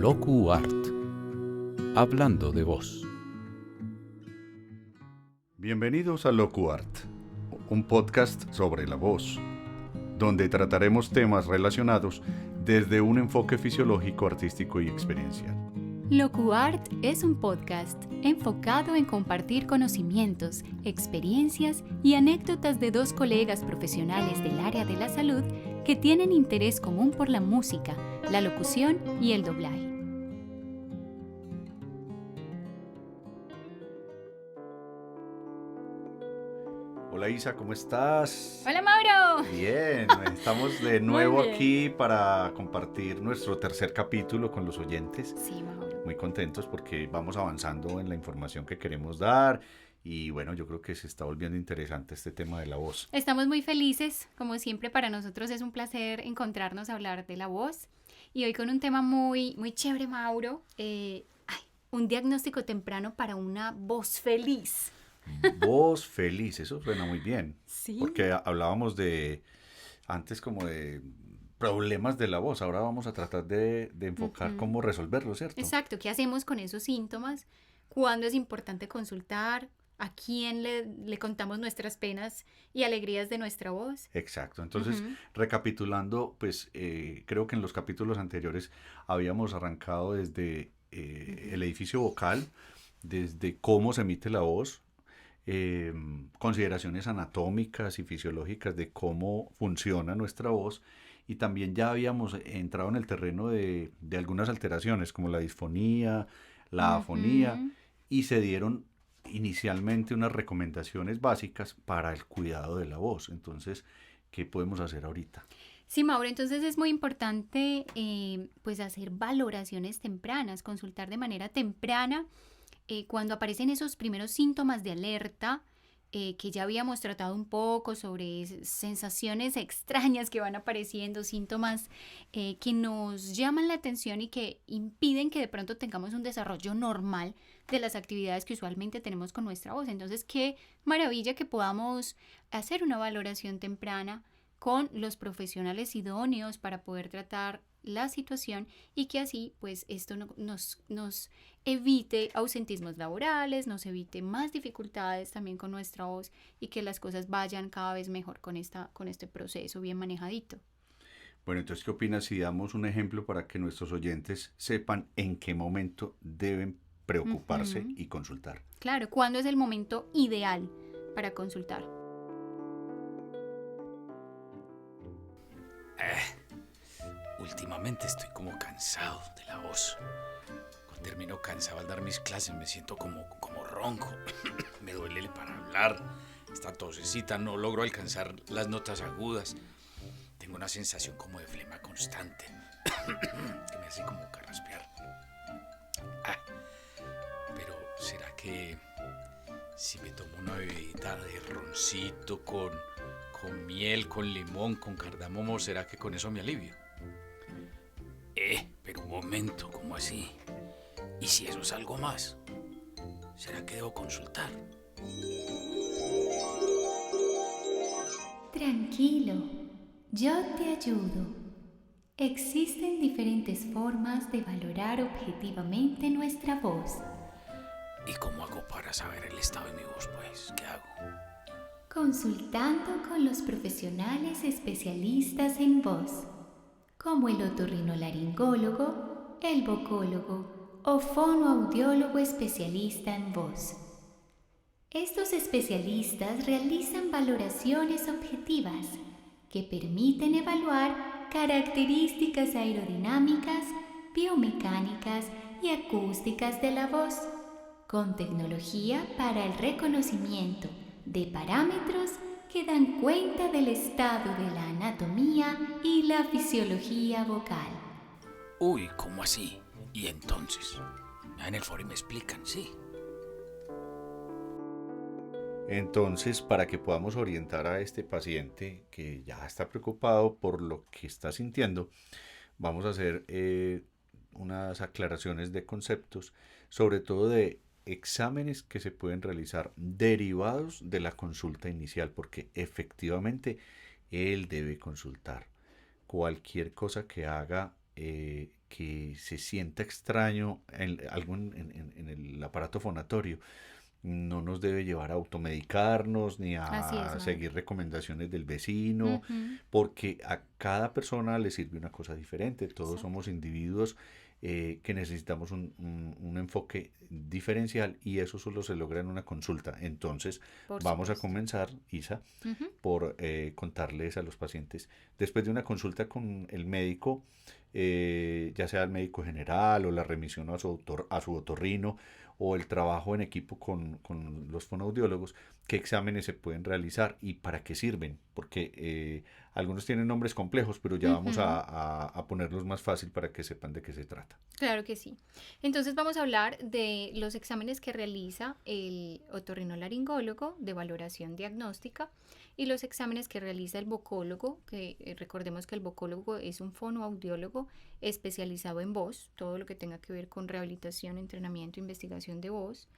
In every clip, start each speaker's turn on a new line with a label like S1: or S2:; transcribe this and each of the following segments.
S1: LocuArt, hablando de voz.
S2: Bienvenidos a LocuArt, un podcast sobre la voz, donde trataremos temas relacionados desde un enfoque fisiológico, artístico y experiencial.
S3: LocuArt es un podcast enfocado en compartir conocimientos, experiencias y anécdotas de dos colegas profesionales del área de la salud que tienen interés común por la música, la locución y el doblaje.
S2: Hola Isa, ¿cómo estás?
S3: ¡Hola Mauro!
S2: Bien, estamos de nuevo aquí para compartir nuestro tercer capítulo con los oyentes.
S3: Sí, Mauro.
S2: Muy contentos porque vamos avanzando en la información que queremos dar y bueno, yo creo que se está volviendo interesante este tema de la voz.
S3: Estamos muy felices, como siempre para nosotros es un placer encontrarnos a hablar de la voz y hoy con un tema muy chévere, Mauro, un diagnóstico temprano para una voz feliz.
S2: Voz feliz, eso suena muy bien.
S3: Sí.
S2: Porque hablábamos antes como de problemas de la voz, ahora vamos a tratar de enfocar cómo resolverlo, ¿cierto?
S3: Exacto, ¿qué hacemos con esos síntomas? ¿Cuándo es importante consultar? ¿A quién le contamos nuestras penas y alegrías de nuestra voz?
S2: Exacto, entonces recapitulando, pues creo que en los capítulos anteriores habíamos arrancado desde el edificio vocal, desde cómo se emite la voz, consideraciones anatómicas y fisiológicas de cómo funciona nuestra voz y también ya habíamos entrado en el terreno de algunas alteraciones como la disfonía, la afonía y se dieron inicialmente unas recomendaciones básicas para el cuidado de la voz. Entonces, ¿qué podemos hacer ahorita?
S3: Sí, Mauro, entonces es muy importante pues hacer valoraciones tempranas, consultar de manera temprana cuando aparecen esos primeros síntomas de alerta, que ya habíamos tratado un poco sobre sensaciones extrañas que van apareciendo, síntomas que nos llaman la atención y que impiden que de pronto tengamos un desarrollo normal de las actividades que usualmente tenemos con nuestra voz. Entonces, qué maravilla que podamos hacer una valoración temprana con los profesionales idóneos para poder tratar la situación y que así pues esto nos evite ausentismos laborales, nos evite más dificultades también con nuestra voz y que las cosas vayan cada vez mejor con este proceso bien manejadito.
S2: Bueno, entonces, ¿qué opinas si damos un ejemplo para que nuestros oyentes sepan en qué momento deben preocuparse y consultar?
S3: Claro, ¿cuándo es el momento ideal para consultar?
S4: Últimamente estoy como cansado de la voz. Cuando termino cansado al dar mis clases me siento como ronco. Me duele para hablar. Esta tosecita, no logro alcanzar las notas agudas. Tengo una sensación como de flema constante que me hace como carraspear. Pero ¿será que si me tomo una bebidita de roncito con miel, con limón, con cardamomo, será que con eso me alivio? Pero un momento, ¿cómo así? ¿Y si eso es algo más? ¿Será que debo consultar?
S3: Tranquilo, yo te ayudo. Existen diferentes formas de valorar objetivamente nuestra voz.
S4: ¿Y cómo hago para saber el estado de mi voz, pues? ¿Qué hago?
S3: Consultando con los profesionales especialistas en voz, como el otorrinolaringólogo, el vocólogo o fonoaudiólogo especialista en voz. Estos especialistas realizan valoraciones objetivas que permiten evaluar características aerodinámicas, biomecánicas y acústicas de la voz, con tecnología para el reconocimiento de parámetros que dan cuenta del estado de la anatomía y la fisiología vocal.
S4: Uy, ¿cómo así? ¿Y entonces? En el foro me explican, sí.
S2: Entonces, para que podamos orientar a este paciente que ya está preocupado por lo que está sintiendo, vamos a hacer unas aclaraciones de conceptos, sobre todo de exámenes que se pueden realizar derivados de la consulta inicial, porque efectivamente él debe consultar. Cualquier cosa que haga que se sienta extraño algo en el aparato fonatorio, no nos debe llevar a automedicarnos ni
S3: Así es,
S2: a
S3: Mauro.
S2: seguir recomendaciones del vecino,
S3: Ujú,
S2: porque a cada persona le sirve una cosa diferente. Todos
S3: exacto.
S2: somos individuos que necesitamos un enfoque diferencial y eso solo se logra en una consulta. Entonces,
S3: Por
S2: vamos a
S3: supuesto.
S2: comenzar, Isa,
S3: Ujú,
S2: por contarles a los pacientes, después de una consulta con el médico, ya sea el médico general o la remisión a su otorrino o el trabajo en equipo con los fonoaudiólogos, qué exámenes se pueden realizar y para qué sirven, porque algunos tienen nombres complejos, pero ya vamos
S3: ujú.
S2: a ponerlos más fácil para que sepan de qué se trata.
S3: Claro que sí. Entonces vamos a hablar de los exámenes que realiza el otorrinolaringólogo de valoración diagnóstica y los exámenes que realiza el vocólogo, que recordemos que el vocólogo es un fonoaudiólogo especializado en voz, todo lo que tenga que ver con rehabilitación, entrenamiento, investigación de voz,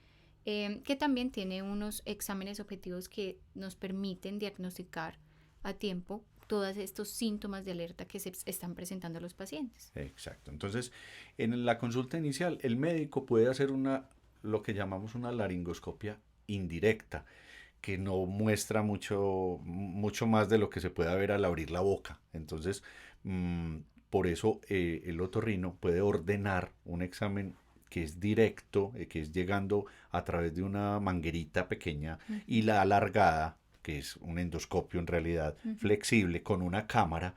S3: que también tiene unos exámenes objetivos que nos permiten diagnosticar a tiempo todos estos síntomas de alerta que se están presentando a los pacientes.
S2: Exacto. Entonces, en la consulta inicial, el médico puede hacer lo que llamamos una laringoscopia indirecta, que no muestra mucho más de lo que se pueda ver al abrir la boca. Entonces, mm, por eso el otorrino puede ordenar un examen que es directo, que es llegando a través de una manguerita pequeña y
S3: Ujú,
S2: la alargada, que es un endoscopio en realidad
S3: ujú.
S2: flexible con una cámara,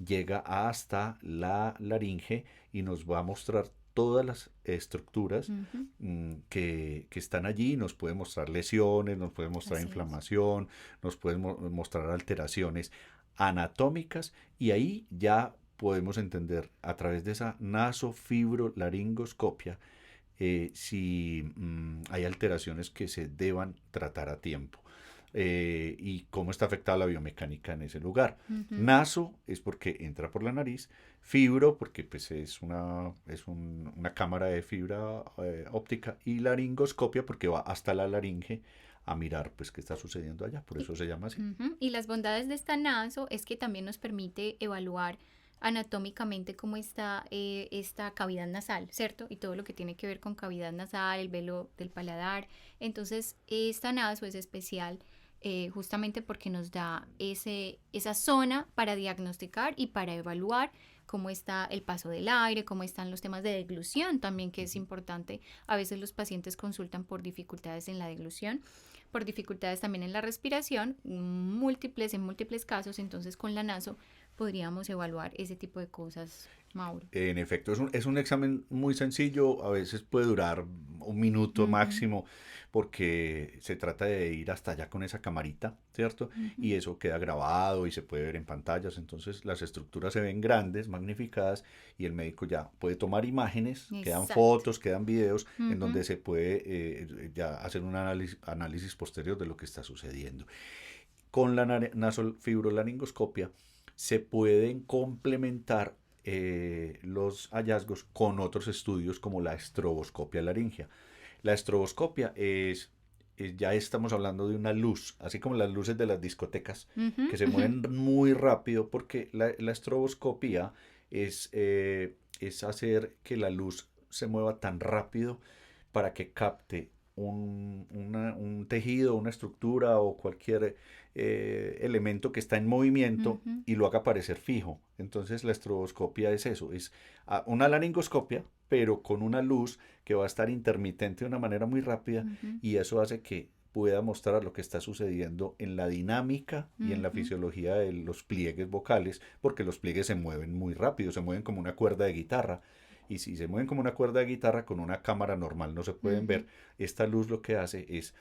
S2: llega hasta la laringe y nos va a mostrar todas las estructuras
S3: Ujú,
S2: que están allí, nos puede mostrar lesiones, nos puede mostrar
S3: así es.
S2: inflamación, nos puede mostrar alteraciones anatómicas y ahí ya podemos entender a través de esa nasofibrolaringoscopia si hay alteraciones que se deban tratar a tiempo y cómo está afectada la biomecánica en ese lugar.
S3: Ujú,
S2: Naso es porque entra por la nariz, fibro porque pues, una cámara de fibra óptica y laringoscopia porque va hasta la laringe a mirar pues qué está sucediendo allá, por
S3: Y,
S2: eso se llama así.
S3: ujú, y las bondades de esta naso es que también nos permite evaluar anatómicamente cómo está esta cavidad nasal, ¿cierto? Y todo lo que tiene que ver con cavidad nasal, el velo del paladar. Entonces, esta naso es especial justamente porque nos da esa zona para diagnosticar y para evaluar cómo está el paso del aire, cómo están los temas de deglución también, que es
S2: Ujú.
S3: importante. A veces los pacientes consultan por dificultades en la deglución, por dificultades también en la respiración, en múltiples casos. Entonces con la naso podríamos evaluar ese tipo de cosas, Mauro.
S2: En efecto, es un examen muy sencillo, a veces puede durar un minuto
S3: Ujú,
S2: máximo, porque se trata de ir hasta allá con esa camarita, ¿cierto?
S3: ujú.
S2: Y eso queda grabado y se puede ver en pantallas, entonces las estructuras se ven grandes, magnificadas, y el médico ya puede tomar imágenes, quedan
S3: Exacto.
S2: fotos, quedan videos, en
S3: Ujú,
S2: donde se puede ya hacer un análisis posterior de lo que está sucediendo. Con la nasofibrolaringoscopia se pueden complementar los hallazgos con otros estudios como la estroboscopia laringea. La estroboscopia ya estamos hablando de una luz, así como las luces de las discotecas,
S3: ujú,
S2: que se
S3: ujú.
S2: mueven muy rápido porque la estroboscopia es hacer que la luz se mueva tan rápido para que capte un tejido, una estructura o cualquier elemento que está en movimiento
S3: Ujú,
S2: y lo haga parecer fijo. Entonces la estroboscopia es eso, es una laringoscopia, pero con una luz que va a estar intermitente de una manera muy rápida
S3: ujú,
S2: y eso hace que pueda mostrar lo que está sucediendo en la dinámica y en la
S3: ujú.
S2: fisiología de los pliegues vocales, porque los pliegues se mueven muy rápido, se mueven como una cuerda de guitarra. Y si se mueven como una cuerda de guitarra con una cámara normal no se pueden
S3: Ujú,
S2: ver, esta luz lo que hace es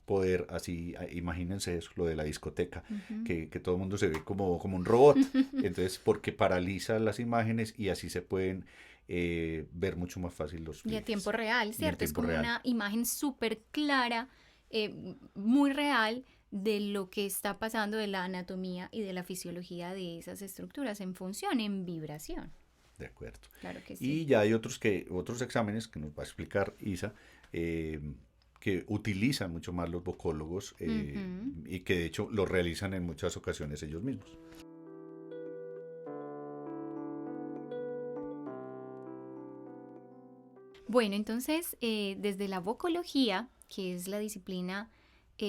S2: poder, así, imagínense eso, lo de la discoteca,
S3: ujú.
S2: que todo el mundo se ve como un robot. Entonces, porque paraliza las imágenes y así se pueden ver mucho más fácil los
S3: Y a tiempo
S2: pliegues.
S3: real,
S2: Y en
S3: ¿cierto? Es
S2: tiempo
S3: como
S2: real.
S3: una imagen súper clara, muy real de lo que está pasando, de la anatomía y de la fisiología de esas estructuras en función, en vibración.
S2: De acuerdo.
S3: Claro que sí.
S2: Y ya hay otros exámenes que nos va a explicar Isa, eh, que utilizan mucho más los vocólogos
S3: Ujú.
S2: y que de hecho lo realizan en muchas ocasiones ellos mismos.
S3: Bueno, entonces, desde la vocología, que es la disciplina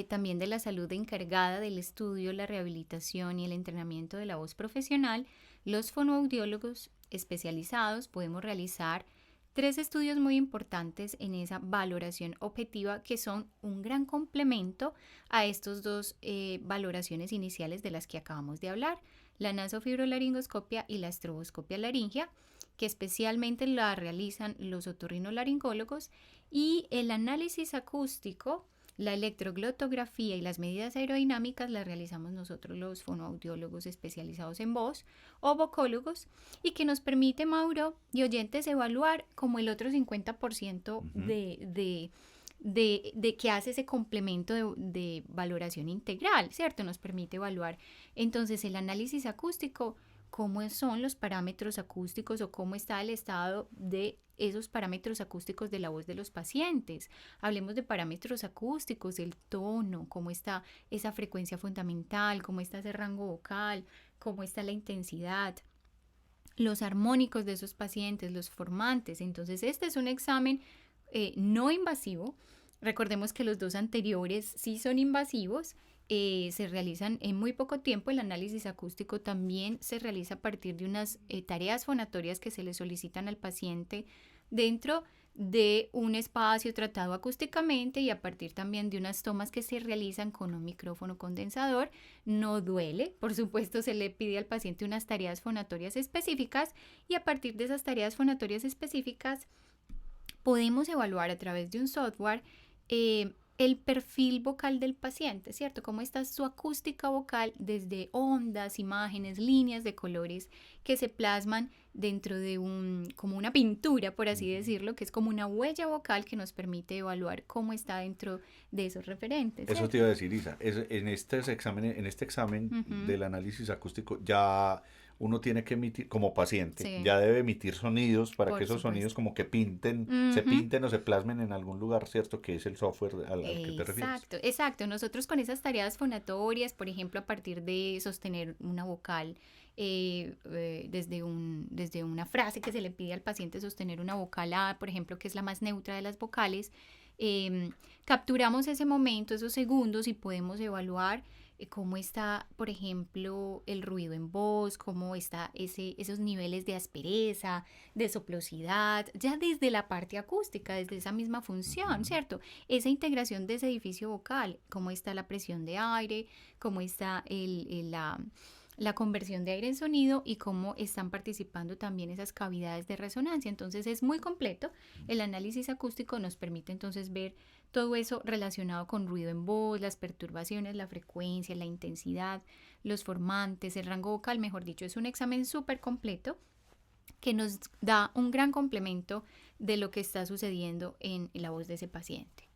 S3: también de la salud encargada del estudio, la rehabilitación y el entrenamiento de la voz profesional, los fonoaudiólogos especializados podemos realizar 3 estudios muy importantes en esa valoración objetiva que son un gran complemento a estos 2 valoraciones iniciales de las que acabamos de hablar, la nasofibrolaringoscopia y la estroboscopia laringea, que especialmente la realizan los otorrinolaringólogos, y el análisis acústico, la electroglottografía y las medidas aerodinámicas las realizamos nosotros los fonoaudiólogos especializados en voz o vocólogos, y que nos permite, Mauro y oyentes, evaluar como el otro 50% de que hace ese complemento de valoración integral, ¿cierto? Nos permite evaluar entonces el análisis acústico, cómo son los parámetros acústicos o cómo está el estado de esos parámetros acústicos de la voz de los pacientes. Hablemos de parámetros acústicos, el tono, cómo está esa frecuencia fundamental, cómo está ese rango vocal, cómo está la intensidad, los armónicos de esos pacientes, los formantes. Entonces, este es un examen no invasivo. Recordemos que los 2 anteriores sí son invasivos. Se realizan en muy poco tiempo. El análisis acústico también se realiza a partir de unas tareas fonatorias que se le solicitan al paciente dentro de un espacio tratado acústicamente, y a partir también de unas tomas que se realizan con un micrófono condensador. No duele, por supuesto, se le pide al paciente unas tareas fonatorias específicas, y a partir de esas tareas fonatorias específicas podemos evaluar a través de un software el perfil vocal del paciente, ¿cierto? Cómo está su acústica vocal desde ondas, imágenes, líneas de colores que se plasman dentro de como una pintura, por así decirlo, que es como una huella vocal que nos permite evaluar cómo está dentro de esos referentes, ¿cierto?
S2: Eso te iba a decir, Isa, en este examen del análisis acústico ya uno tiene que emitir, como paciente, ya debe emitir sonidos para que esos sonidos como que se pinten o se plasmen en algún lugar, ¿cierto? Que es el software al que te refieres.
S3: Exacto. Nosotros con esas tareas fonatorias, por ejemplo, a partir de sostener una vocal, desde una frase que se le pide al paciente sostener una vocal A, por ejemplo, que es la más neutra de las vocales, capturamos ese momento, esos segundos, y podemos evaluar cómo está, por ejemplo, el ruido en voz, cómo está esos niveles de aspereza, de soplosidad, ya desde la parte acústica, desde esa misma función, ¿cierto? Esa integración de ese edificio vocal, cómo está la presión de aire, cómo está la conversión de aire en sonido, y cómo están participando también esas cavidades de resonancia. Entonces es muy completo. El análisis acústico nos permite entonces ver todo eso relacionado con ruido en voz, las perturbaciones, la frecuencia, la intensidad, los formantes, el rango vocal. Mejor dicho, es un examen súper completo que nos da un gran complemento de lo que está sucediendo en la voz de ese paciente.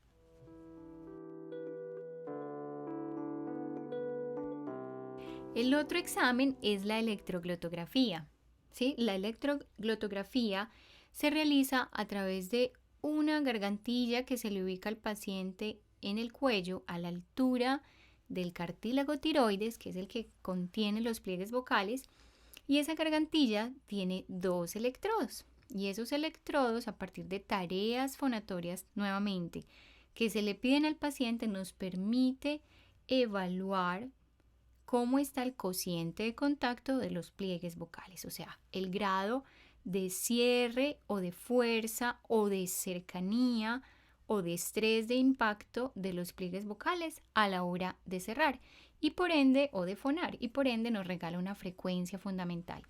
S3: El otro examen es la electroglottografía, ¿sí? La electroglottografía se realiza a través de una gargantilla que se le ubica al paciente en el cuello a la altura del cartílago tiroides, que es el que contiene los pliegues vocales, y esa gargantilla tiene 2 electrodos, y esos electrodos, a partir de tareas fonatorias nuevamente que se le piden al paciente, nos permite evaluar cómo está el cociente de contacto de los pliegues vocales, o sea, el grado de cierre o de fuerza o de cercanía o de estrés de impacto de los pliegues vocales a la hora de cerrar, y por ende, o de fonar, y por ende nos regala una frecuencia fundamental.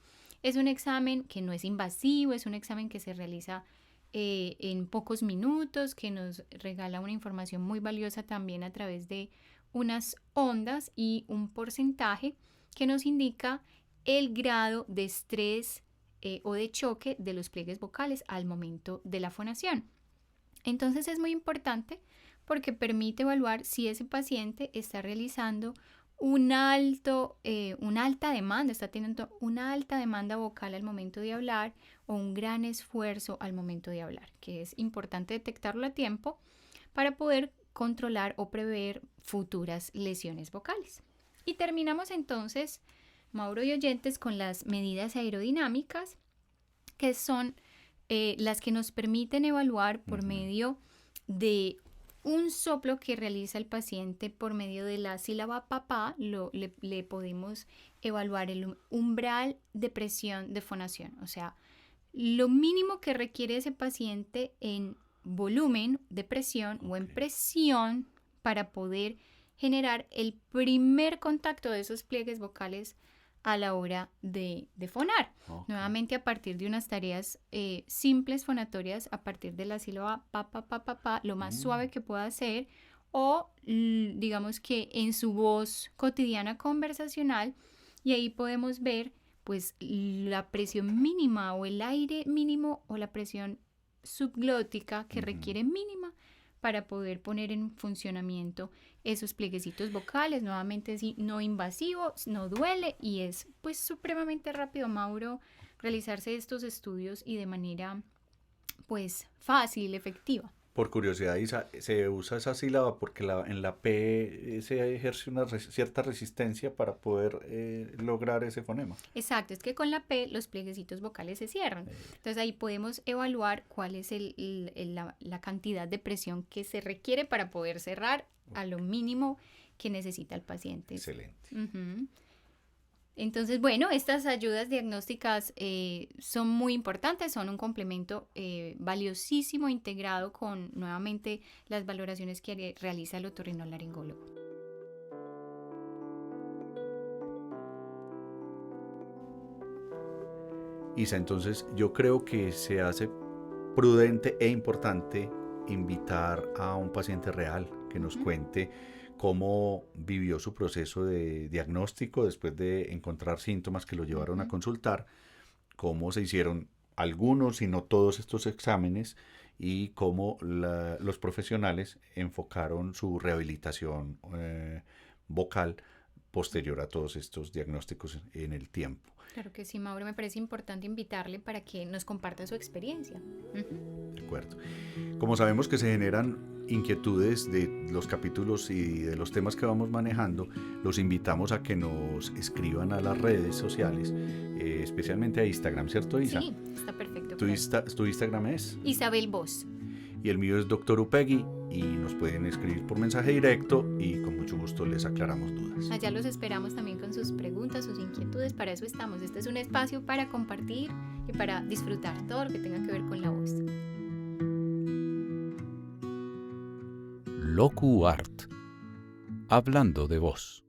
S3: Es un examen que no es invasivo, es un examen que se realiza en pocos minutos, que nos regala una información muy valiosa también a través de unas ondas y un porcentaje que nos indica el grado de estrés o de choque de los pliegues vocales al momento de la fonación. Entonces es muy importante porque permite evaluar si ese paciente está realizando una alta demanda, está teniendo una alta demanda vocal al momento de hablar, o un gran esfuerzo al momento de hablar, que es importante detectarlo a tiempo para poder controlar o prever futuras lesiones vocales. Y terminamos entonces, Mauro y oyentes, con las medidas aerodinámicas, que son las que nos permiten evaluar por medio de un soplo que realiza el paciente por medio de la sílaba papá, le podemos evaluar el umbral de presión de fonación, o sea, lo mínimo que requiere ese paciente en volumen de presión o en presión para poder generar el primer contacto de esos pliegues vocales a la hora de fonar. Nuevamente a partir de unas tareas simples fonatorias, a partir de la sílaba pa, pa, pa, pa, pa, lo más suave que pueda hacer, o digamos que en su voz cotidiana conversacional, y ahí podemos ver pues la presión mínima o el aire mínimo o la presión subglótica que requiere mínima para poder poner en funcionamiento esos plieguecitos vocales. Nuevamente no invasivo, no duele y es pues supremamente rápido, Mauro, realizarse estos estudios y de manera pues fácil, efectiva.
S2: Por curiosidad, Isa, se usa esa sílaba porque en la P se ejerce una cierta resistencia para poder lograr ese fonema.
S3: Exacto, es que con la P los plieguecitos vocales se cierran. Entonces ahí podemos evaluar cuál es la cantidad de presión que se requiere para poder cerrar a lo mínimo que necesita el paciente.
S2: Excelente.
S3: Uh-huh. Entonces, bueno, estas ayudas diagnósticas son muy importantes, son un complemento valiosísimo integrado con, nuevamente, las valoraciones que realiza el otorrinolaringólogo.
S2: Isa, entonces yo creo que se hace prudente e importante invitar a un paciente real que nos cuente cómo vivió su proceso de diagnóstico después de encontrar síntomas que lo llevaron a consultar, cómo se hicieron algunos y no todos estos exámenes y cómo los profesionales enfocaron su rehabilitación vocal posterior a todos estos diagnósticos en el tiempo.
S3: Claro que sí, Mauro, me parece importante invitarle para que nos comparta su experiencia.
S2: De acuerdo. Como sabemos que se generan inquietudes de los capítulos y de los temas que vamos manejando, los invitamos a que nos escriban a las redes sociales, especialmente a Instagram, ¿cierto, Isa?
S3: Sí, está perfecto.
S2: ¿Tu Instagram es?
S3: Isabel Voz.
S2: Y el mío es Dr. Upegui, y nos pueden escribir por mensaje directo y con mucho gusto les aclaramos dudas.
S3: Allá los esperamos también con sus preguntas, sus inquietudes, para eso estamos. Este es un espacio para compartir y para disfrutar todo lo que tenga que ver con la voz.
S1: Locu Art. Hablando de voz.